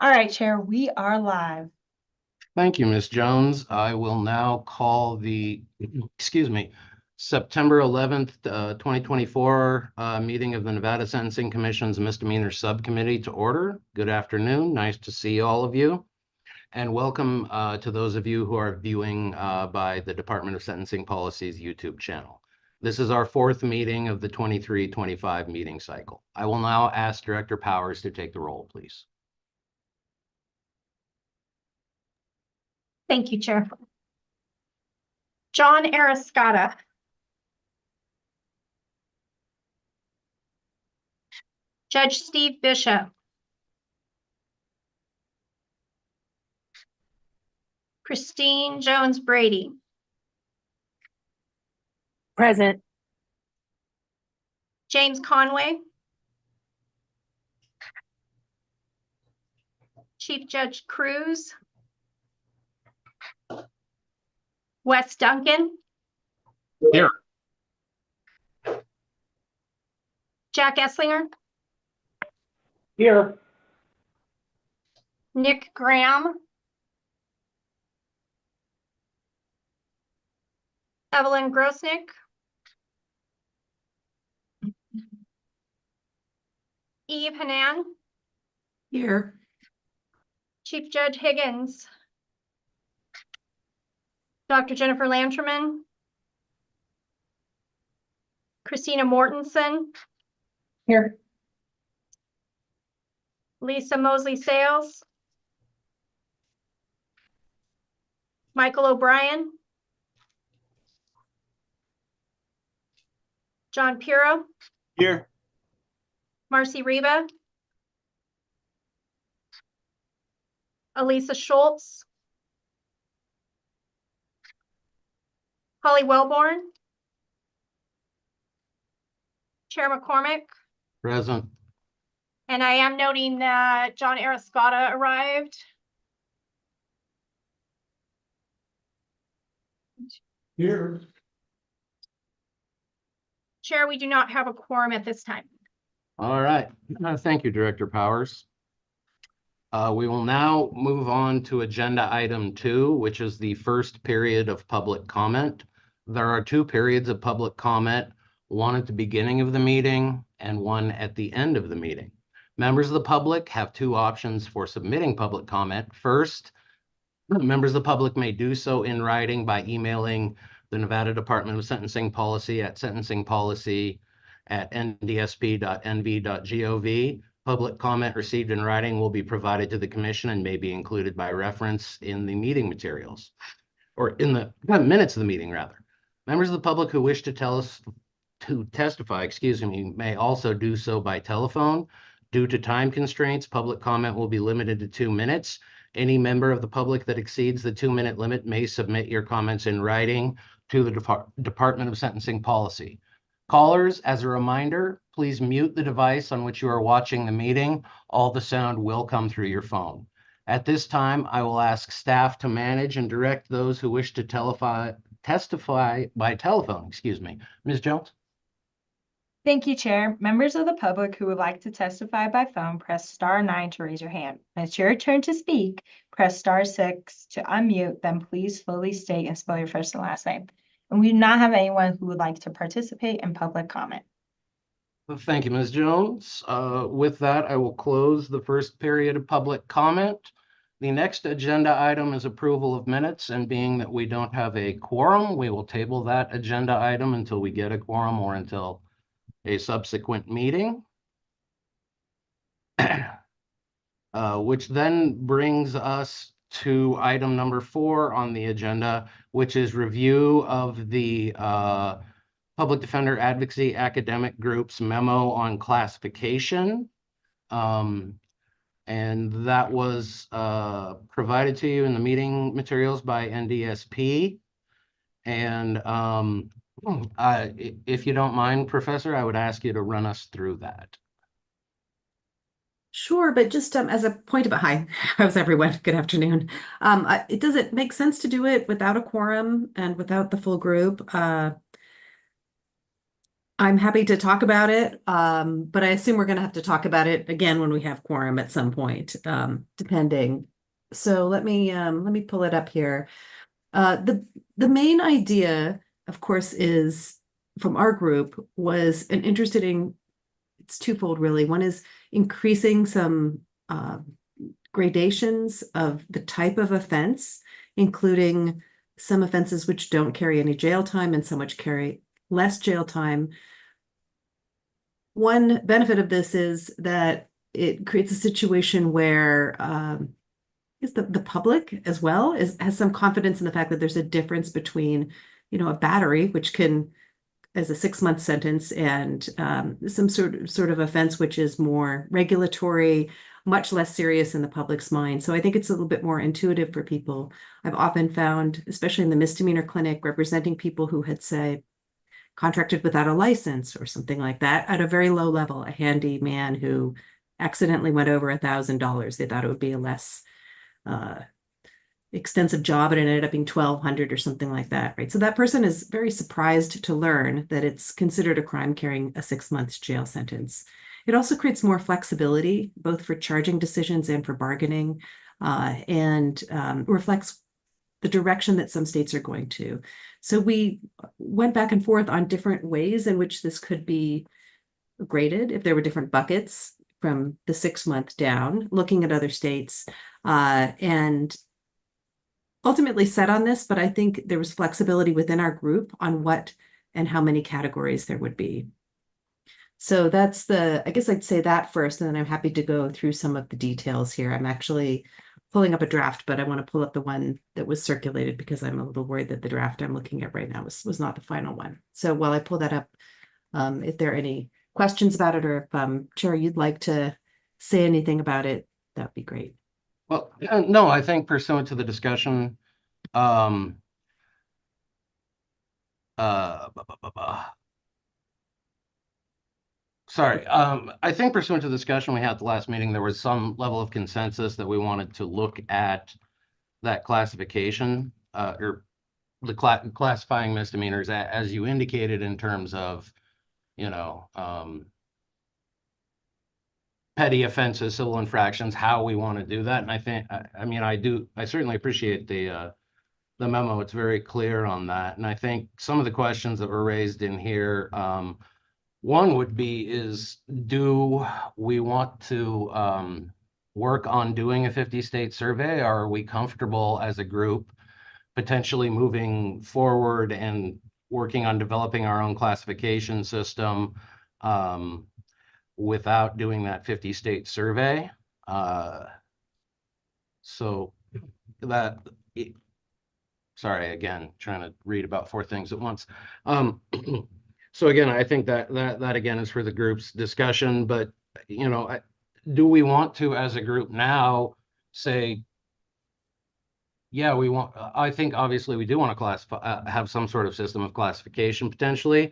All right, Chair, we are live. Thank you, Ms. Jones. I will now call the, September 11th, 2024 meeting of the Nevada Sentencing Commission's Misdemeanor Subcommittee to order. Good afternoon. Nice to see all of you. And welcome to those of you who are viewing by the Department of Sentencing Policy's YouTube channel. This is our fourth meeting of the 23-25 meeting cycle. I will now ask Director Powers to take the roll, please. Thank you, Chair. John Arascata. Judge Steve Bishop. Christine Jones Brady. Present. James Conway. Chief Judge Cruz. Wes Duncan. Here. Jack Esslinger. Here. Nick Graham. Evelyn Grosnick. Eve Hanan. Here. Chief Judge Higgins. Dr. Jennifer Lanterman. Christina Mortensen. Here. Lisa Mosley Sales. Michael O'Brien. John Puro. Here. Marcy Reba. Elisa Schultz. Holly Wellborn. Chair McCormick. Present. And I am noting that John Arascata arrived. Here. Chair, we do not have a quorum at this time. All right. Thank you, Director Powers. We will now move on to agenda item 2, which is the first period of public comment. There are 2 periods of public comment, one at the beginning of the meeting and one at the end of the meeting. Members of the public have 2 options for submitting public comment. First, members of the public may do so in writing by emailing the Nevada Department of Sentencing Policy at sentencingpolicy@ndsp.nv.gov. Public comment received in writing will be provided to the commission and may be included by reference in the meeting materials, or in the minutes of the meeting, rather. Members of the public who wish to testify, may also do so by telephone. Due to time constraints, public comment will be limited to 2 minutes. Any member of the public that exceeds the 2-minute limit may submit your comments in writing to the Department of Sentencing Policy. Callers, as a reminder, please mute the device on which you are watching the meeting. All the sound will come through your phone. At this time, I will ask staff to manage and direct those who wish to testify by telephone. Ms. Jones? Thank you, Chair. Members of the public who would like to testify by phone, press star 9 to raise your hand. When it's your turn to speak, press star 6 to unmute, then please slowly state and spell your first and last name. And we do not have anyone who would like to participate in public comment. Thank you, Ms. Jones. With that, I will close the first period of public comment. The next agenda item is approval of minutes, and being that we don't have a quorum, we will table that agenda item until we get a quorum or until a subsequent meeting. Which then brings us to item number 4 on the agenda, which is review of the Public Defender Advocacy Academic Group's memo on classification. And that was provided to you in the meeting materials by NDSP. And if you don't mind, Professor, I would ask you to run us through that. Sure, but just as a point of hi, how's everyone? Good afternoon. Does it make sense to do it without a quorum and without the full group? I'm happy to talk about it, but I assume we're going to have to talk about it again when we have quorum at some point, depending. So let me pull it up here. The main idea, of course, is from our group was an interested in, it's twofold really. One is increasing some gradations of the type of offense, including some offenses which don't carry any jail time and some which carry less jail time. One benefit of this is that it creates a situation where the public as well has some confidence in the fact that there's a difference between, a battery, which can, as a 6-month sentence, and some sort of offense which is more regulatory, much less serious in the public's mind. So I think it's a little bit more intuitive for people. I've often found, especially in the misdemeanor clinic, representing people who had, say, contracted without a license or something like that at a very low level, a handyman who accidentally went over $1,000. They thought it would be a less extensive job, and it ended up being 1,200 or something like that, right? So that person is very surprised to learn that it's considered a crime carrying a 6-month jail sentence. It also creates more flexibility, both for charging decisions and for bargaining, and reflects the direction that some states are going to. So we went back and forth on different ways in which this could be graded, if there were different buckets from the 6-month down, looking at other states, and ultimately set on this, but I think there was flexibility within our group on what and how many categories there would be. So that's I guess I'd say that first, and then I'm happy to go through some of the details here. I'm actually pulling up a draft, but I want to pull up the one that was circulated because I'm a little worried that the draft I'm looking at right now was not the final one. So while I pull that up, if there are any questions about it, or if Chair, you'd like to say anything about it, that'd be great. Well, no, I think pursuant to the discussion, sorry, I think pursuant to the discussion we had at the last meeting, there was some level of consensus that we wanted to look at that classification, or the classifying misdemeanors, as you indicated, in terms of, petty offenses, civil infractions, how we want to do that. And I think, I certainly appreciate the memo. It's very clear on that. And I think some of the questions that were raised in here, one would be do we want to work on doing a 50-state survey? Or are we comfortable as a group potentially moving forward and working on developing our own classification system without doing that 50-state survey? So that, sorry, again, trying to read about 4 things at once. So again, I think that again is for the group's discussion, but do we want to, as a group now, say, yeah, I think obviously we do want to classify, have some sort of system of classification potentially.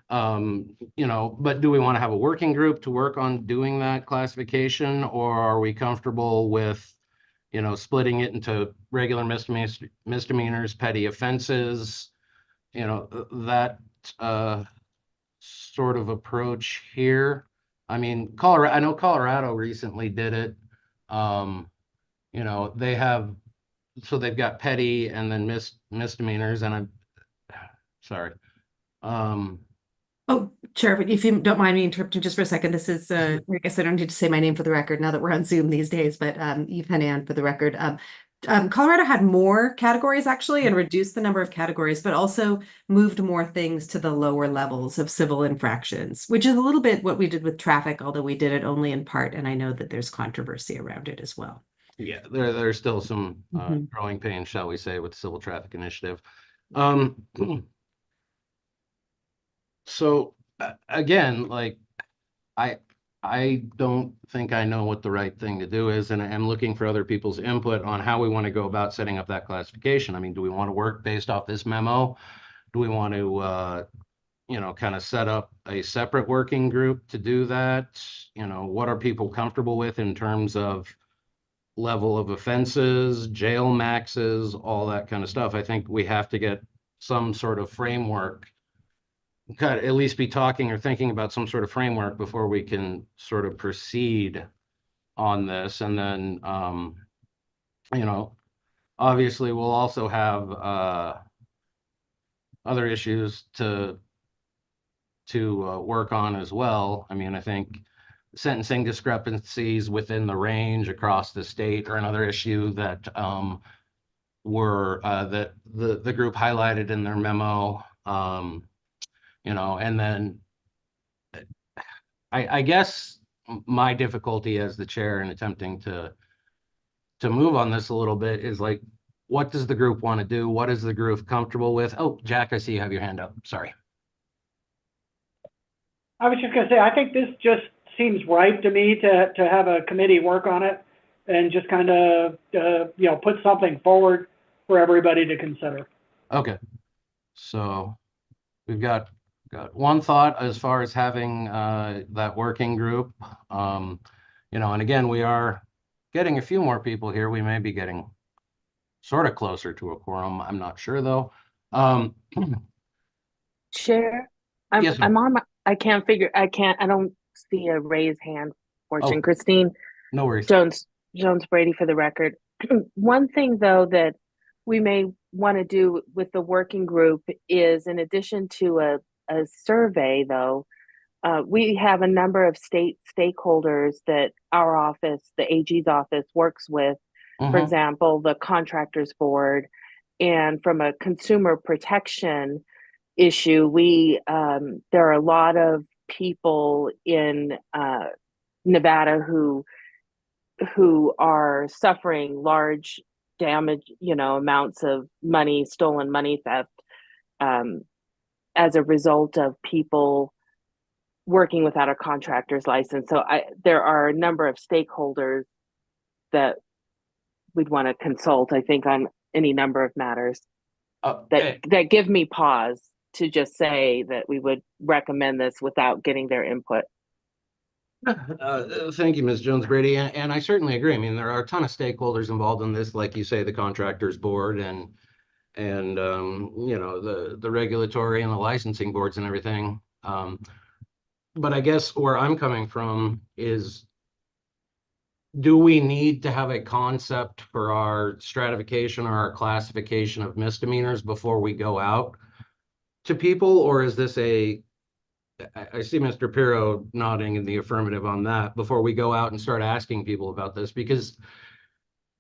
But do we want to have a working group to work on doing that classification, or are we comfortable with, splitting it into regular misdemeanors, petty offenses, that sort of approach here? I mean, I know Colorado recently did it. They've got petty and then misdemeanors, and I'm sorry. Oh, Chair, if you don't mind me interrupting just for a second, this is, I guess I don't need to say my name for the record now that we're on Zoom these days, but Eve Hanan for the record. Colorado had more categories actually and reduced the number of categories, but also moved more things to the lower levels of civil infractions, which is a little bit what we did with traffic, although we did it only in part, and I know that there's controversy around it as well. Yeah, there's still some growing pains, shall we say, with the Civil Traffic Initiative. So again, like I don't think I know what the right thing to do is, and I'm looking for other people's input on how we want to go about setting up that classification. I mean, do we want to work based off this memo? Do we want to, kind of set up a separate working group to do that? What are people comfortable with in terms of level of offenses, jail maxes, all that kind of stuff? I think we have to get some sort of framework could at least be talking or thinking about some sort of framework before we can sort of proceed on this. And then, you know, obviously we'll also have other issues to work on as well. I mean, I think sentencing discrepancies within the range across the state are another issue that were that the group highlighted in their memo. You know, and then I guess my difficulty as the chair in attempting to move on this a little bit is like, what does the group want to do? What is the group comfortable with? Oh, Jack, I see you have your hand up. Sorry. I was just gonna say, I think this just seems right to me to have a committee work on it and just kind of, you know, put something forward for everybody to consider. Okay. So we've got one thought as far as having that working group. You know, and again, we are getting a few more people here. We may be getting sort of closer to a quorum. I'm not sure though. Chair, Yes, ma'am. I'm on my, I don't see a raise hand portion. Oh. Christine No worries. Jones Brady for the record. One thing though that we may want to do with the working group is, in addition to a survey though, we have a number of state stakeholders that our office, the AG's office, works with. For example, the contractors board. And from a consumer protection issue, there are a lot of people in Nevada who are suffering large damage, you know, amounts of money, stolen money theft, as a result of people working without a contractor's license. So there are a number of stakeholders that we'd want to consult, I think, on any number of matters that give me pause to just say that we would recommend this without getting their input. Thank you, Ms. Jones Brady. And I certainly agree. I mean, there are a ton of stakeholders involved in this, like you say, the contractors board and you know, the regulatory and the licensing boards and everything. But I guess where I'm coming from is, do we need to have a concept for our stratification or our classification of misdemeanors before we go out to people? Or is this I see Mr. Pirro nodding in the affirmative on that, before we go out and start asking people about this? Because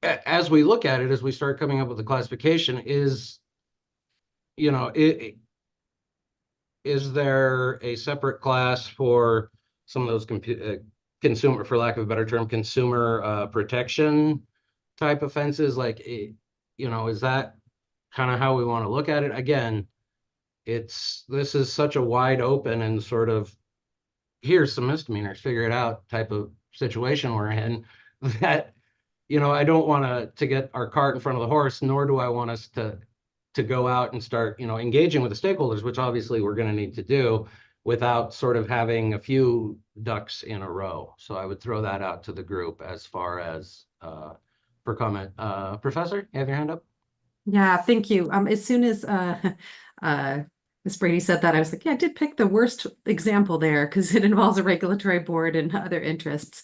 as we look at it, as we start coming up with the classification, is, you know, is there a separate class for some of those consumer, for lack of a better term, consumer protection type offenses? Like, you know, is that kind of how we want to look at it? Again, this is such a wide open and sort of, here's some misdemeanors, figure it out type of situation we're in, that, you know, I don't want to get our cart in front of the horse, nor do I want us to go out and start, you know, engaging with the stakeholders, which obviously we're going to need to do, without sort of having a few ducks in a row. So I would throw that out to the group as far as for comment. Professor, you have your hand up? Yeah, thank you. As soon as Ms. Brady said that, I was like, yeah, I did pick the worst example there because it involves a regulatory board and other interests.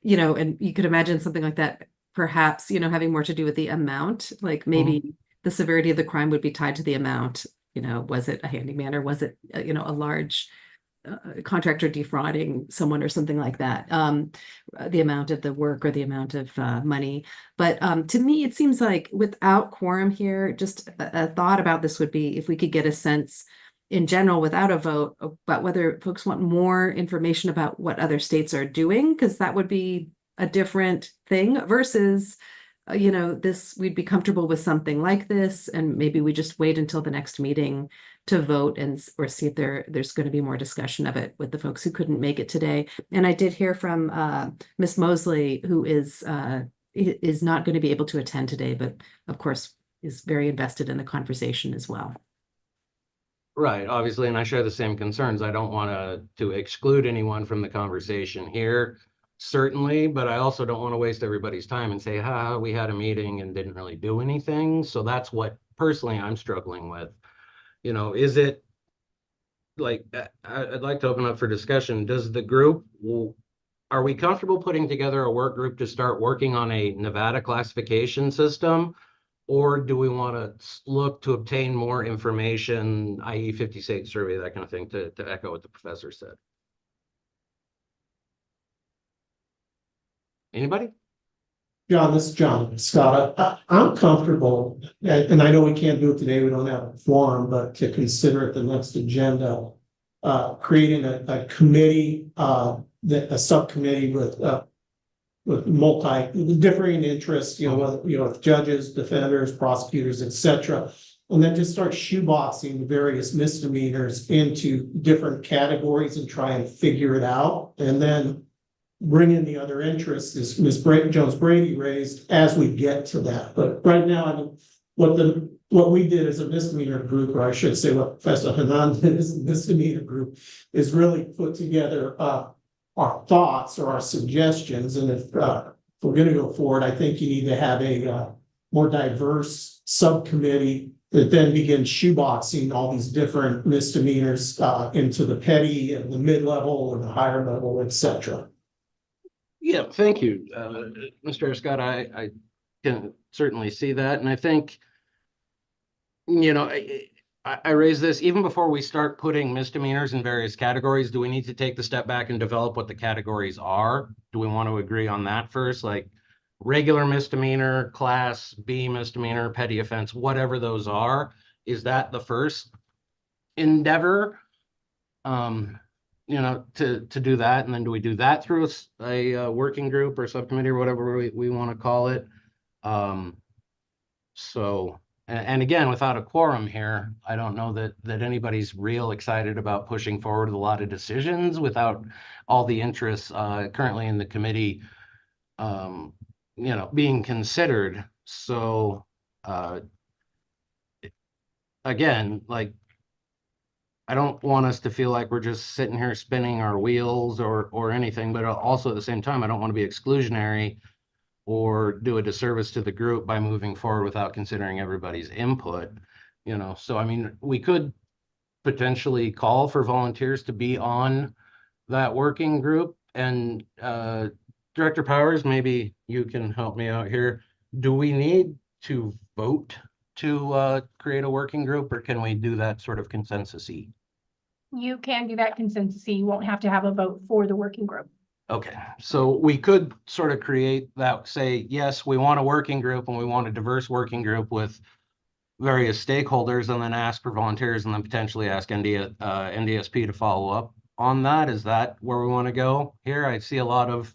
You know, and you could imagine something like that, perhaps, you know, having more to do with the amount, like maybe the severity of the crime would be tied to the amount. You know, was it a handyman, or was it, you know, a large contractor defrauding someone or something like that? The amount of the work or the amount of money. But to me, it seems like without quorum here, just a thought about this would be if we could get a sense in general without a vote about whether folks want more information about what other states are doing, because that would be a different thing versus you know, we'd be comfortable with something like this, and maybe we just wait until the next meeting to vote or see if there's going to be more discussion of it with the folks who couldn't make it today. And I did hear from Miss Mosley, who is not going to be able to attend today, but of course is very invested in the conversation as well. Right, obviously, and I share the same concerns. I don't want to exclude anyone from the conversation here, certainly, but I also don't want to waste everybody's time and say, we had a meeting and didn't really do anything. So that's what personally I'm struggling with. You know, is it like, I'd like to open up for discussion. Does the group, are we comfortable putting together a work group to start working on a Nevada classification system? Or do we want to look to obtain more information, i.e. 50 state survey, that kind of thing, to echo what the professor said? Anybody? John, this is John Scott. I'm comfortable, and I know we can't do it today, we don't have a forum, but to consider it the next agenda, creating a committee, a subcommittee with differing interests, with judges, defenders, prosecutors, etc. And then just start shoeboxing the various misdemeanors into different categories and try and figure it out. And then bring in the other interests, as Ms. Jones Brady raised, as we get to that. But right now, I mean, what we did as a misdemeanor group, or I should say what Professor Hanan did as a misdemeanor group, is really put together our thoughts or our suggestions. And if we're going to go forward, I think you need to have a more diverse subcommittee that then begins shoeboxing all these different misdemeanors into the petty and the mid-level and the higher level, etc. Yeah, thank you, Mr. Scott. I can certainly see that. And I think, I raise this even before we start putting misdemeanors in various categories. Do we need to take the step back and develop what the categories are? Do we want to agree on that first? Like regular misdemeanor, class B misdemeanor, petty offense, whatever those are, is that the first endeavor? To do that, and then do we do that through a working group or subcommittee or whatever we want to call it? So, and again, without a quorum here, I don't know that anybody's real excited about pushing forward a lot of decisions without all the interests currently in the committee, being considered. So, again, like, I don't want us to feel like we're just sitting here spinning our wheels or anything, but also at the same time, I don't want to be exclusionary or do a disservice to the group by moving forward without considering everybody's input. So I mean, we could potentially call for volunteers to be on that working group. And Director Powers, maybe you can help me out here. Do we need to vote to create a working group, or can we do that sort of consensus-y? You can do that consensus. You won't have to have a vote for the working group. Okay, so we could sort of create that, say, yes, we want a working group and we want a diverse working group with various stakeholders, and then ask for volunteers, and then potentially ask NDSP to follow up on that. Is that where we want to go here? I see a lot of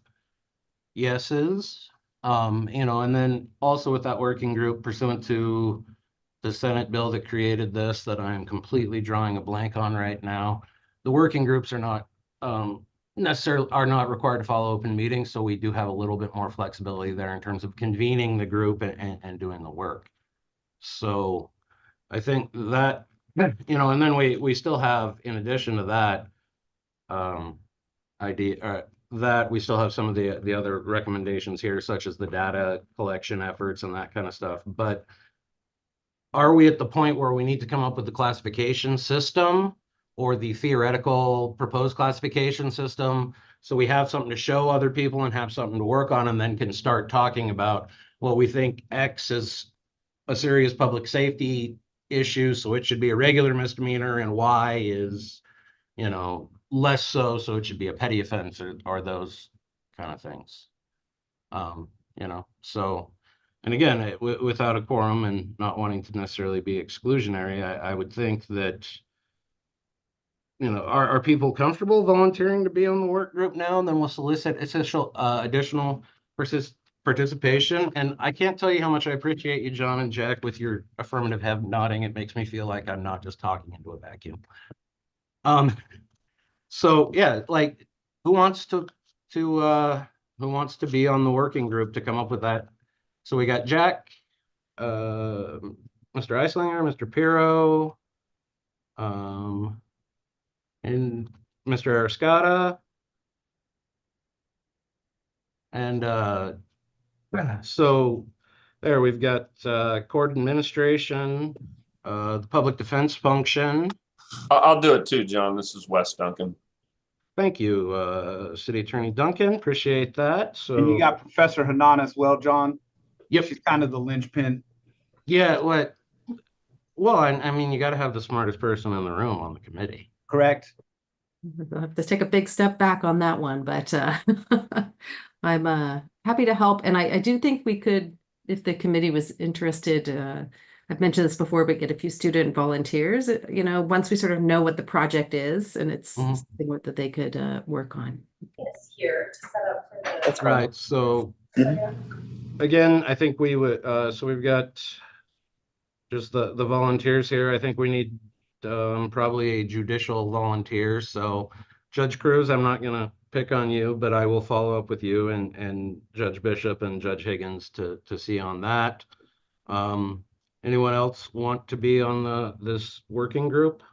yeses. And then also with that working group, pursuant to the Senate bill that created this, that I'm completely drawing a blank on right now, the working groups are not necessarily required to follow open meetings, so we do have a little bit more flexibility there in terms of convening the group and doing the work. So I think that, and then we still have, in addition to that, that we still have some of the other recommendations here, such as the data collection efforts and that kind of stuff. But are we at the point where we need to come up with the classification system or the theoretical proposed classification system, so we have something to show other people and have something to work on, and then can start talking about, well, we think X is a serious public safety issue, so it should be a regular misdemeanor, and Y is, less so it should be a petty offense, or those kind of things. So, and again, without a quorum and not wanting to necessarily be exclusionary, I would think that, are people comfortable volunteering to be on the work group now? And then we'll solicit additional participation. And I can't tell you how much I appreciate you, John and Jack, with your affirmative head nodding. It makes me feel like I'm not just talking into a vacuum. So yeah, like, who wants to be on the working group to come up with that? So we got Jack, Mr. Eislinger, Mr. Pirro, and Mr. Arascata. And so there we've got court administration, the public defense function, I'll do it too, John. This is Wes Duncan. Thank you, City Attorney Duncan. Appreciate that. And you So, got Professor Hanan as well, John. yep. She's kind of the linchpin. Yeah, well, I mean, you got to have the smartest person in the room on the committee. Correct. I'll have to take a big step back on that one, but I'm happy to help. And I do think we could, if the committee was interested, I've mentioned this before, but get a few student volunteers, you know, once we sort of know what the project is and it's something that they could work on. It's here to set up for the. That's right. So again, I think we would, so we've got just the volunteers here. I think we need probably a judicial volunteer. So Judge Cruz, I'm not gonna pick on you, but I will follow up with you and Judge Bishop and Judge Higgins to see on that. Anyone else want to be on this working group?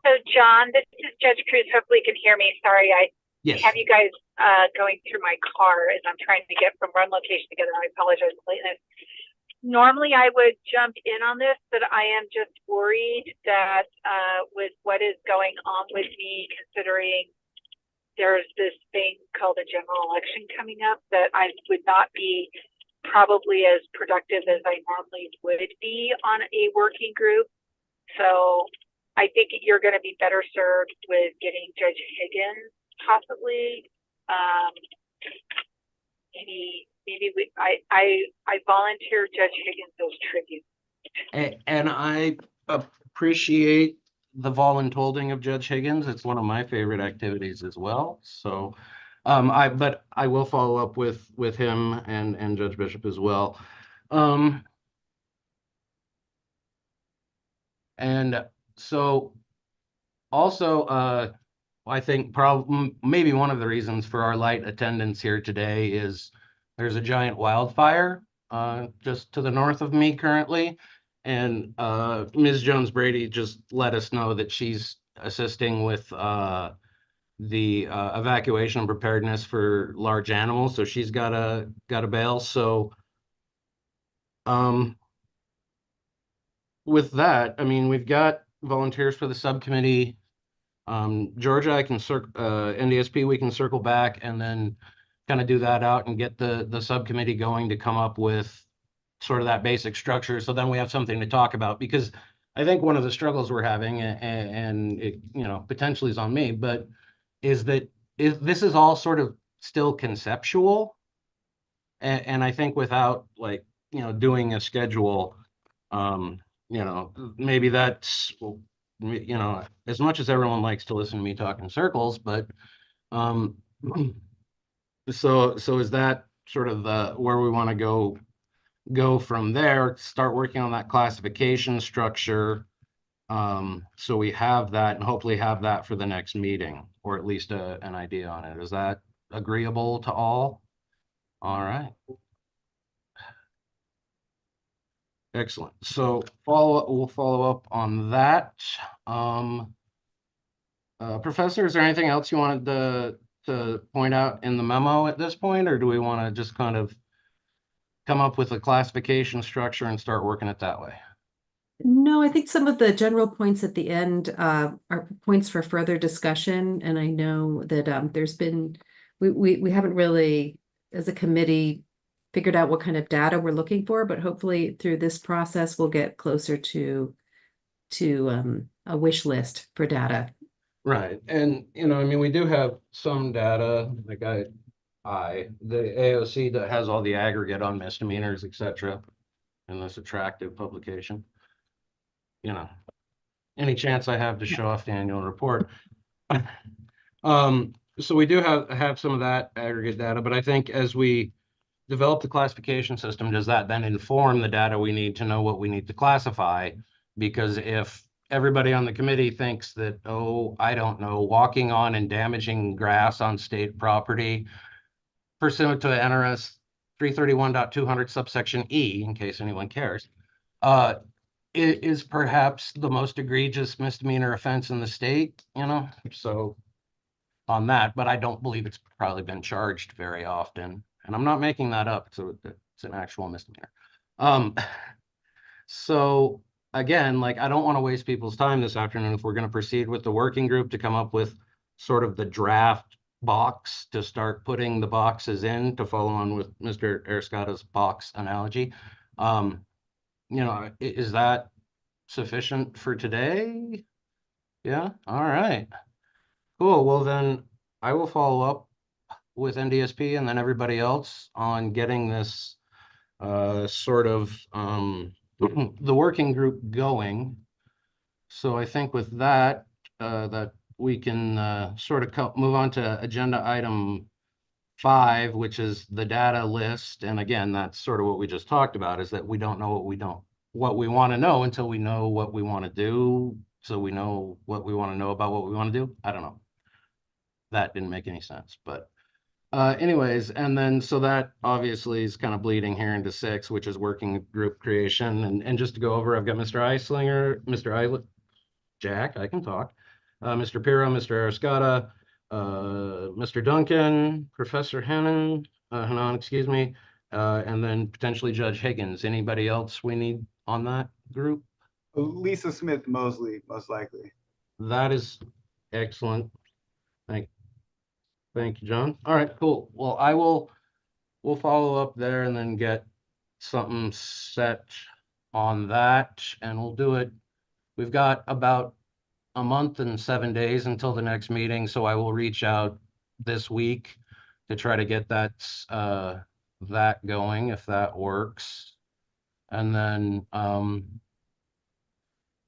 So John, this is Judge Cruz. Hopefully you can hear me. Sorry, I have you guys going through my car as I'm trying to get from one location together. I apologize for lateness. Normally I would jump in on this, but I am just worried that with what is going on with me, considering there's this thing called a general election coming up, that I would not be probably as productive as I normally would be on a working group. So I think you're going to be better served with getting Judge Higgins possibly. I volunteer Judge Higgins as tribute. And I appreciate the voluntolding of Judge Higgins. It's one of my favorite activities as well. So but I will follow up with him and Judge Bishop as well. And so also I think maybe one of the reasons for our light attendance here today is there's a giant wildfire just to the north of me currently. And Ms. Jones Brady just let us know that she's assisting with the evacuation and preparedness for large animals. So she's got a bail. So with that, I mean, we've got volunteers for the subcommittee. Georgia, I can NDSP, we can circle back and then kind of do that out and get the subcommittee going to come up with sort of that basic structure. So then we have something to talk about, because I think one of the struggles we're having, and it, you know, potentially is on me, but is that this is all sort of still conceptual. And I think without, like, you know, doing a schedule, you know, maybe that's, you know, as much as everyone likes to listen to me talk in circles, but so is that sort of where we want to go from there, start working on that classification structure, so we have that and hopefully have that for the next meeting, or at least an idea on it. Is that agreeable to all? All right. Excellent. So we'll follow up on that. Professor, is there anything else you wanted to point out in the memo at this point, or do we want to just kind of come up with a classification structure and start working it that way? No, I think some of the general points at the end are points for further discussion. And I know that there's been, we haven't really, as a committee, figured out what kind of data we're looking for, but hopefully through this process, we'll get closer to a wish list for data. Right. And, you know, I mean, we do have some data, like the AOC that has all the aggregate on misdemeanors, et cetera, in this attractive publication. You know, any chance I have to show off the annual report. So we do have some of that aggregate data, but I think as we develop the classification system, does that then inform the data we need to know what we need to classify? Because if everybody on the committee thinks that, oh, I don't know, walking on and damaging grass on state property pursuant to NRS 331.200 subsection E, in case anyone cares, it is perhaps the most egregious misdemeanor offense in the state, you know, so on that, but I don't believe it's probably been charged very often. And I'm not making that up, so it's an actual misdemeanor. So again, like, I don't want to waste people's time this afternoon if we're going to proceed with the working group to come up with sort of the draft box to start putting the boxes in, to follow on with Mr. Ariscotta's box analogy. You know, is that sufficient for today? Yeah, all right. Cool, well then, I will follow up with NDSP and then everybody else on getting this sort of the working group going. So I think with that, that we can sort of move on to agenda item 5, which is the data list. And again, that's sort of what we just talked about, is that we don't know what we want to know until we know what we want to do. So we know what we want to know about what we want to do. I don't know. That didn't make any sense, but anyways, and then so that obviously is kind of bleeding here into 6, which is working group creation. And just to go over, I've got Mr. Eislinger, Mr. Eilert, Jack, I can talk, Mr. Piro, Mr. Ariscotta, Mr. Duncan, Professor Hanan, excuse me, and then potentially Judge Higgins. Anybody else we need on that group? Lisa Smith Mosley, most likely. That is excellent. Thank you, John. All right, cool. Well, we'll follow up there and then get something set on that, and we'll do it. We've got about a month and 7 days until the next meeting, so I will reach out this week to try to get that going, if that works. And then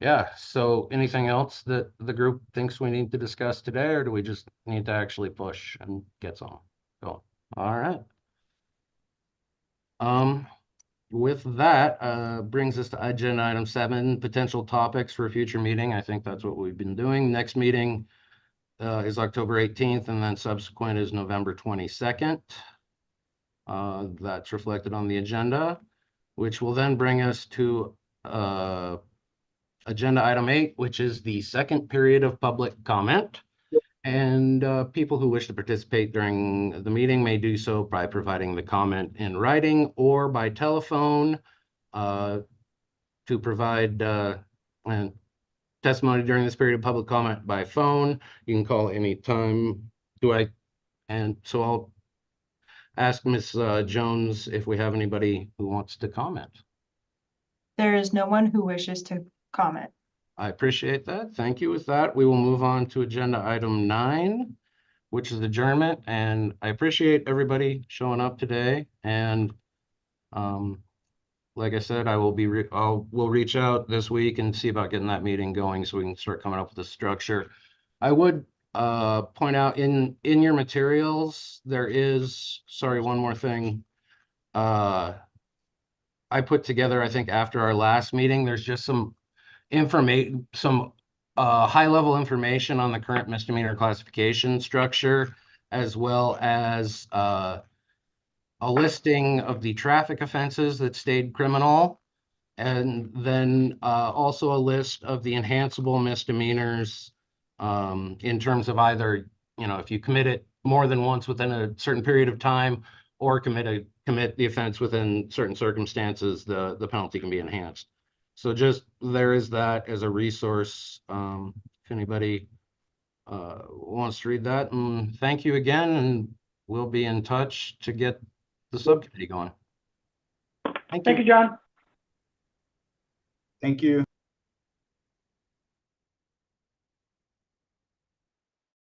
yeah, so anything else that the group thinks we need to discuss today, or do we just need to actually push and get some going? All right. With that, brings us to agenda item 7, potential topics for a future meeting. I think that's what we've been doing. Next meeting is October 18th, and then subsequent is November 22nd. That's reflected on the agenda, which will then bring us to agenda item 8, which is the second period of public comment. And people who wish to participate during the meeting may do so by providing the comment in writing or by telephone. To provide testimony during this period of public comment by phone, you can call any time. And so I'll ask Ms. Jones if we have anybody who wants to comment. There is no one who wishes to comment. I appreciate that. Thank you. With that, we will move on to agenda item 9, which is adjournment. And I appreciate everybody showing up today. And like I said, we'll reach out this week and see about getting that meeting going so we can start coming up with a structure. I would point out in your materials, there is, sorry, one more thing. I put together, I think after our last meeting, there's just some information, some high-level information on the current misdemeanor classification structure, as well as a listing of the traffic offenses that stayed criminal, and then also a list of the enhanceable misdemeanors in terms of either, if you commit it more than once within a certain period of time, or commit the offense within certain circumstances, the penalty can be enhanced. So just there is that as a resource, if anybody wants to read that. And thank you again, and we'll be in touch to get the subcommittee going. Thank you, John. Thank you.